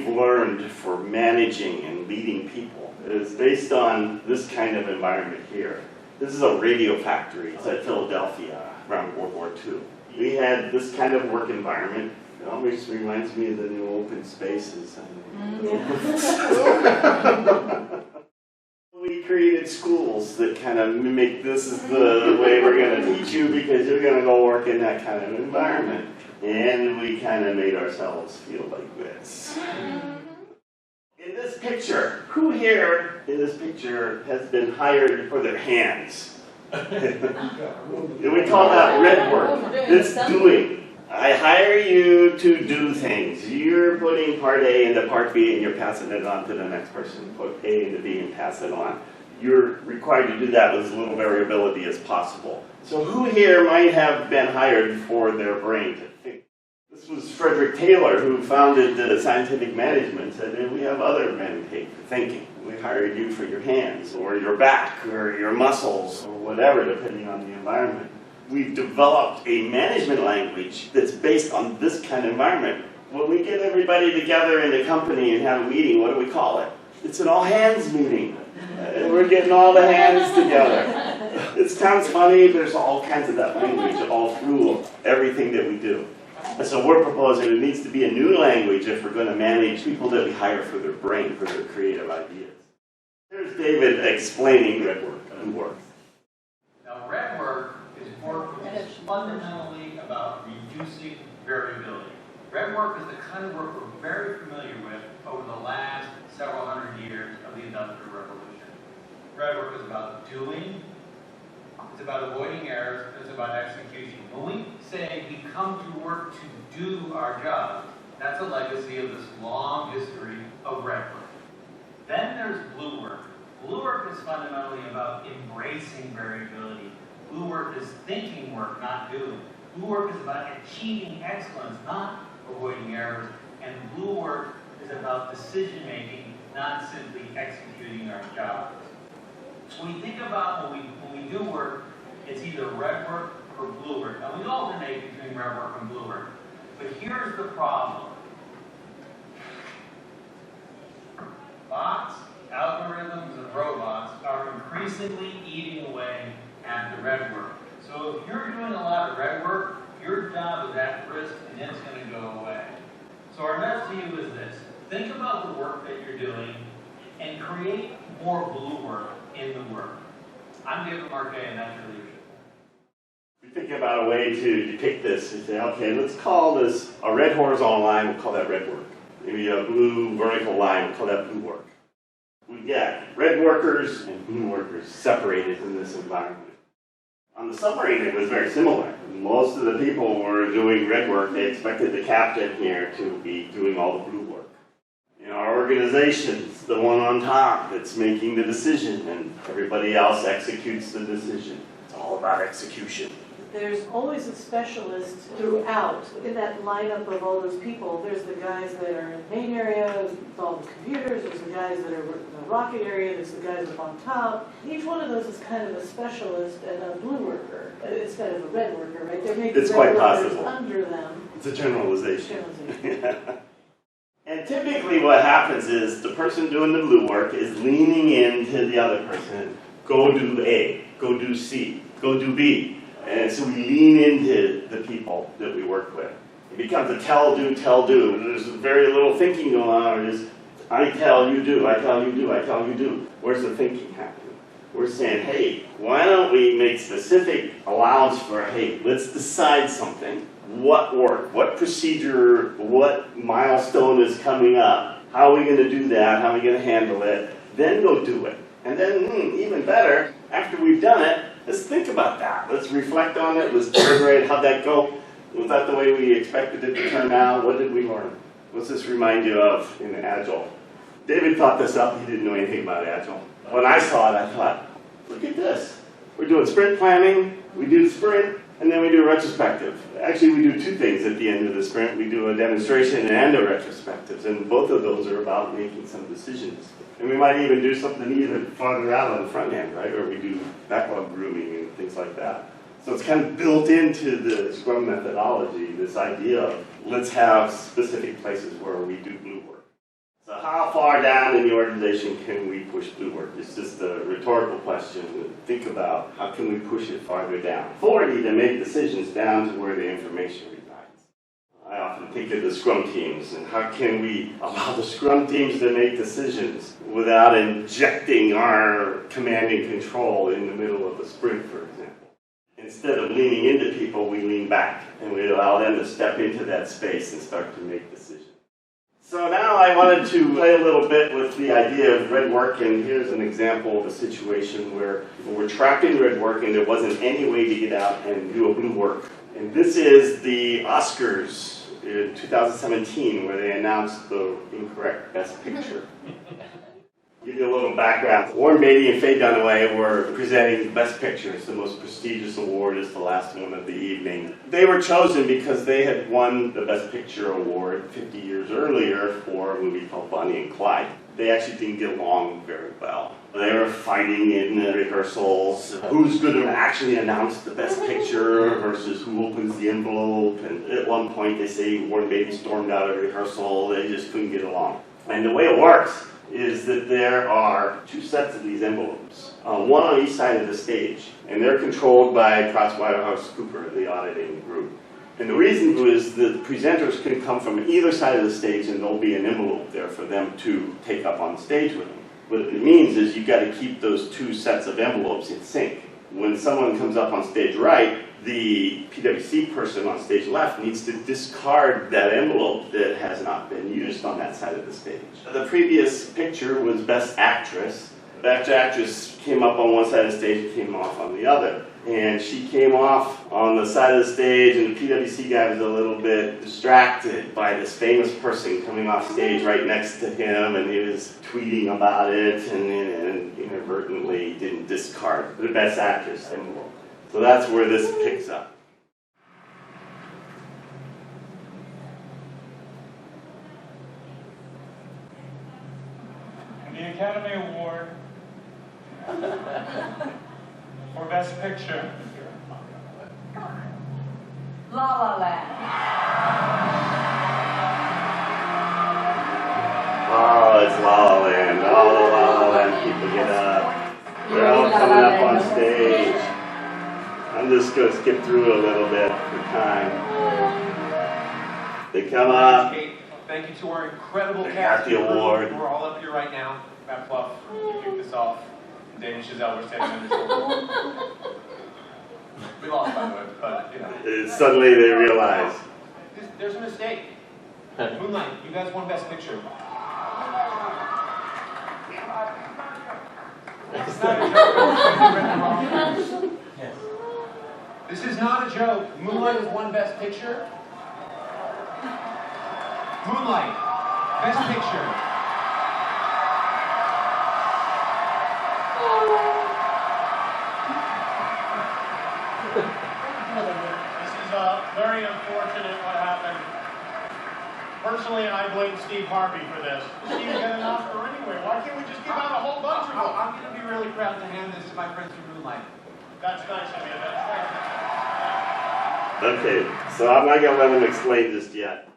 we've learned for managing and leading people is based on this kind of environment here. This is a radio factory at Philadelphia around World War II. We had this kind of work environment. It always reminds me of the new open spaces. We created schools that kind of mimic this is the way we're going to teach you because you're going to go work in that kind of environment. And we kind of made ourselves feel like this. In this picture, who here in this picture has been hired for their hands? We call that red work. It's doing. I hire you to do things. You're putting part A into part B and you're passing it on to the next person. Put A into B and pass it on. You're required to do that with as little variability as possible. So who here might have been hired for their brain to think? This was Frederick Taylor, who founded Scientific Management, said we have other men paid for thinking. We hired you for your hands, or your back, or your muscles, or whatever, depending on the environment. We've developed a management language that's based on this kind of environment. When we get everybody together in the company and have a meeting, what do we call it? It's an all-hands meeting. We're getting all the hands together. It sounds funny, there's all kinds of that language all through everything that we do. And so we're proposing it needs to be a new language if we're going to manage people that we hire for their brain, for their creative ideas. Here's David explaining red work and work. Now, red work is work that is fundamentally about reducing variability. Red work is the kind of work we're very familiar with over the last several hundred years of the Industrial Revolution. Red work is about doing, it's about avoiding errors, it's about execution. When we say we come to work to do our job, that's a legacy of this long history of red work. Then there's blue work. Blue work is fundamentally about embracing variability. Blue work is thinking work, not doing. Blue work is about achieving excellence, not avoiding errors. And blue work is about decision making, not simply executing our jobs. So we think about when we do work, it's either red work or blue work. Now we alternate between red work and blue work. But here's the problem. Bots, algorithms, and robots are increasingly eating away at the red work. So if you're doing a lot of red work, your job is at risk and it's going to go away. So our message to you is this. Think about the work that you're doing and create more blue work in the work. I'm David Marquet, and that's your leadership. We think about a way to depict this and say, okay, let's call this a red horizontal line, we'll call that red work. Maybe a blue vertical line, we'll call that blue work. We've got red workers and blue workers separated in this environment. On the submarine, it was very similar. Most of the people were doing red work. They expected the captain here to be doing all the blue work. In our organization's the one on top that's making the decision, and everybody else executes the decision. It's all about execution. There's always a specialist throughout. In that lineup of all those people, there's the guys that are in the main area with all the computers, there's the guys that are in the rocket area, there's the guys up on top. Each one of those is kind of a specialist and a blue worker instead of a red worker, right? There may be red workers under them. It's a generalization. And typically what happens is the person doing the blue work is leaning into the other person. Go do A, go do C, go do B. And so we lean into the people that we work with. It becomes a tell, do, tell, do. And there's very little thinking going on. It's I tell, you do, I tell, you do, I tell, you do. Where's the thinking happening? We're saying, hey, why don't we make specific allowance for, hey, let's decide something. What work, what procedure, what milestone is coming up? How are we going to do that? How are we going to handle it? Then go do it. And then, even better, after we've done it, let's think about that. Let's reflect on it. Let's deliberate. How'd that go? Was that the way we expected it to turn out? What did we learn? What's this remind you of in Agile? David thought this up. He didn't know anything about Agile. When I saw it, I thought, look at this. We're doing sprint planning. We do sprint, and then we do a retrospective. Actually, we do two things at the end of the sprint. We do a demonstration and a retrospective, and both of those are about making some decisions. And we might even do something even farther out on the front end, right? Or we do backlog grooming and things like that. So it's kind of built into the Scrum methodology, this idea of let's have specific places where we do blue work. how far down in the organization can we push blue work? It's just a rhetorical question. Think about how can we push it farther down? Authority to make decisions down to where the information resides. I often think of the Scrum teams and how can we allow the Scrum teams to make decisions without injecting our command and control in the middle of a sprint, for example. Instead of leaning into people, we lean back and we allow them to step into that space and start to make decisions. So now I wanted to play a little bit with the idea of red work, and here's an example of a situation where people were trapped in red work and there wasn't any way to get out and do a blue work. And this is the Oscars in 2017 where they announced the incorrect Best Picture. Give you a little background. Warren Beatty and Faye Dunaway were presenting Best Picture. It's the most prestigious award. It's the last one of the evening. They were chosen because they had won the Best Picture award 50 years earlier for a movie called Bonnie and Clyde. They actually didn't get along very well. They were fighting in the rehearsals. Who's going to actually announce the Best Picture versus who opens the envelope? And at one point they say Warren Beatty stormed out of rehearsal. They just couldn't get along. And the way it works is that there are two sets of these envelopes, one on each side of the stage, and they're controlled by PricewaterhouseCoopers, the auditing group. And the reason is that presenters can come from either side of the stage and there'll be an envelope there for them to take up on stage with them. What it means is you've got to keep those two sets of envelopes in sync. When someone comes up on stage right, the PwC person on stage left needs to discard that envelope that has not been used on that side of the stage. The previous picture was Best Actress. Best Actress came up on one side of the stage and came off on the other. And she came off on the side of the stage, and the PwC guy was a little bit distracted by this famous person coming off stage right next to him, and he was tweeting about it, and inadvertently didn't discard the Best Actress envelope. So that's where this picks up. The Academy Award for Best Picture. La La Land. Oh, it's La La Land. All the La La Land people get up. They're all coming up on stage. I'm just going to skip through a little bit for time. They come up. Thank you to our incredible They cast. got the award. We're all up here right now. Matt Pluff, you kicked this off. And Dave and Chazelle were standing in this. We lost, by the way, but you know. Suddenly they realize. There's a mistake. Moonlight, you guys won Best Picture. It's not a joke. Yes. This is not a joke. Moonlight has won Best Picture. Moonlight, Best Picture. This is very unfortunate what happened. Personally, I blame Steve Harvey for this. Steve got an Oscar anyway. Why can't we just give out a whole bunch of them? I'm going to be really proud to hand this to my friends from Moonlight. That's nice of you. That's nice. Okay, so I'm not going to let them explain this yet.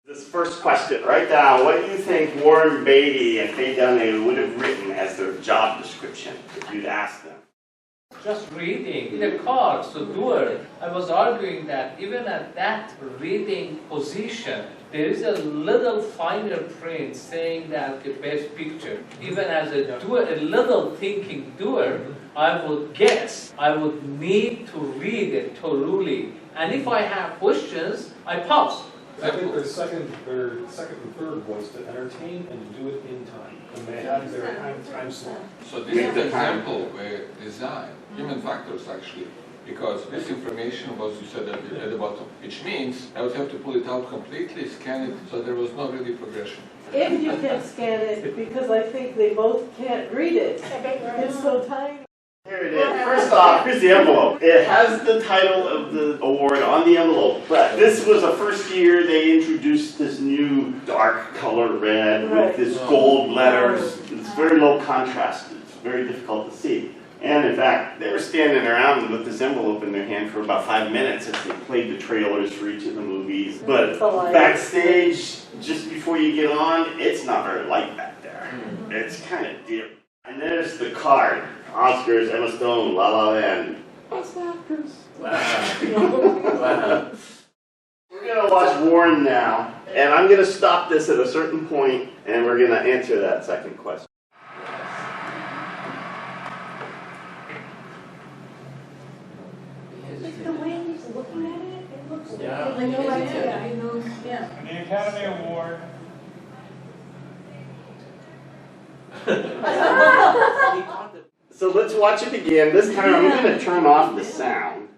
This first question, write down what do you think Warren Beatty and Faye Dunaway would have written as their job description if you'd asked them. Just reading in a car, so doer. I was arguing that even at that reading position, there is a little finer print saying that the best picture. Even as a doer, a little thinking doer, I would guess I would need to read it thoroughly. And if I have questions, I pause. I think their second and third was to entertain and to do it in time. Command their time slot. So this is the example where design, human factors actually, because this information was, you said at the bottom, which means I would have to pull it out completely, scan it, so there was no really progression. If you can scan it, because I think they both can't read it. It's so tiny. Here it is. First off, here's the envelope. It has the title of the award on the envelope, but this was the first year they introduced this new dark color red with this gold letters. It's very low contrast. It's very difficult to see. And in fact, they were standing around with this envelope in their hand for about 5 minutes as they played the trailers for each of the movies. But backstage, just before you get on, it's not very light back there. It's kind of dim. And there's the card. Oscars, Emma Stone, La La Land. Best actress. Wow. We're going to watch Warren now. And I'm going to stop this at a certain point, and we're going to answer that second question. The way he's looking at it, it looks Yeah. like no idea. Yeah. And the Academy Award. So let's watch it again. This time I'm going to turn off the sound.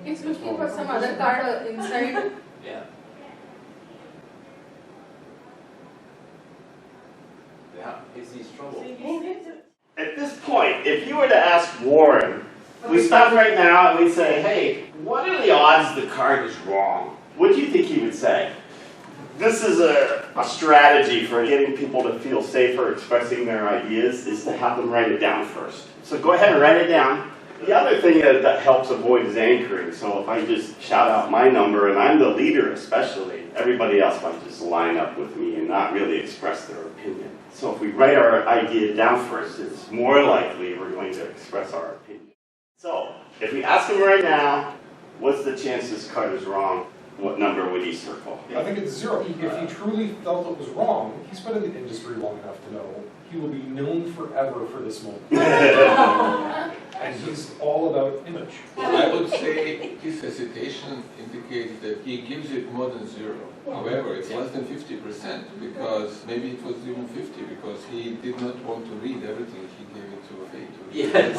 He's looking for some other card inside. Yeah. Yeah, he sees trouble. At this point, if you were to ask Warren, we stop right now and we say, hey, what are the odds the card is wrong? What do you think he would say? This is a strategy for getting people to feel safer expressing their ideas, is to have them write it down first. So go ahead and write it down. The other thing that helps avoid is anchoring. So if I just shout out my number, and I'm the leader especially, everybody else might just line up with me and not really express their opinion. So if we write our idea down first, it's more likely we're going to express our opinion. So if we ask him right now, what's the chance this card is wrong? What number would he circle? I think it's 0. If he truly felt it was wrong, he's been in the industry long enough to know he will be known forever for this moment. And he's all about image. I would say his hesitation indicates that he gives it more than 0. However, it's less than 50% because maybe it was even 50 because he did not want to read everything. He gave it to Faye to read. Yes.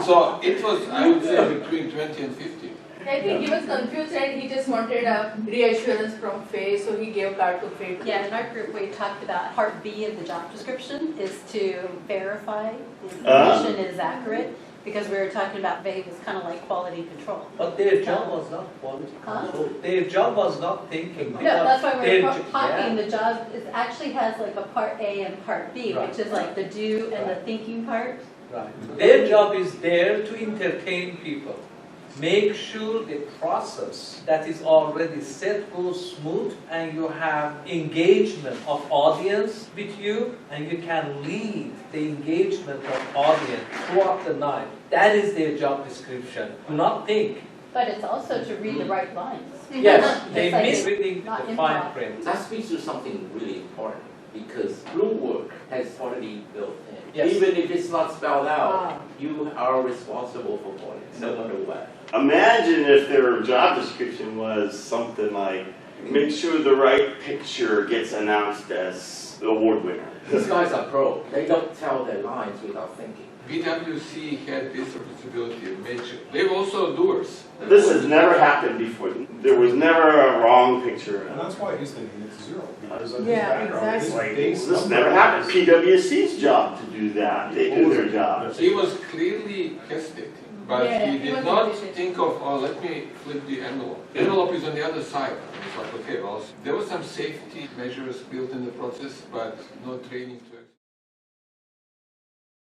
So it was, I would say, between 20 and 50. I think he was confused and he just wanted a reassurance from Faye, so he gave card to Faye. Yeah, in our group we talked about part B of the job description is to verify the information is accurate, because we were talking about Faye was kind of like quality control. But their job was not quality control. Their job was not thinking. No, that's why we're Their talking, the job, it actually has like a part A and part B, Right. which is like the do and the thinking part. Right. Their job is there to entertain people. Make sure the process that is already set goes smooth and you have engagement of audience with you and you can lead the engagement of audience throughout the night. That is their job description. Do not think. But it's also to read the right lines. Yes, they Just like miss it's reading not the improv. fine print. That speaks to something really important because group work has quality built in. Yes. Even if it's not spelled out, Wow. you are responsible for quality, no matter what. Imagine if their job description was something like, make sure the right picture gets announced as the award winner. These guys are pro. They don't tell their lines without thinking. PwC had this responsibility of making. They were also doers. This has never happened before. There was never a wrong picture. And that's why he's thinking it's 0. Because of his Yeah, background. His exactly. base This number never happened. is- PwC's job to do that. They do their job. He was clearly hesitating, but Yeah, he he did was not hesitating. think of, oh, let me flip the envelope. The envelope is on the other side. It's like, okay, well, there were some safety measures built in the process, but no training to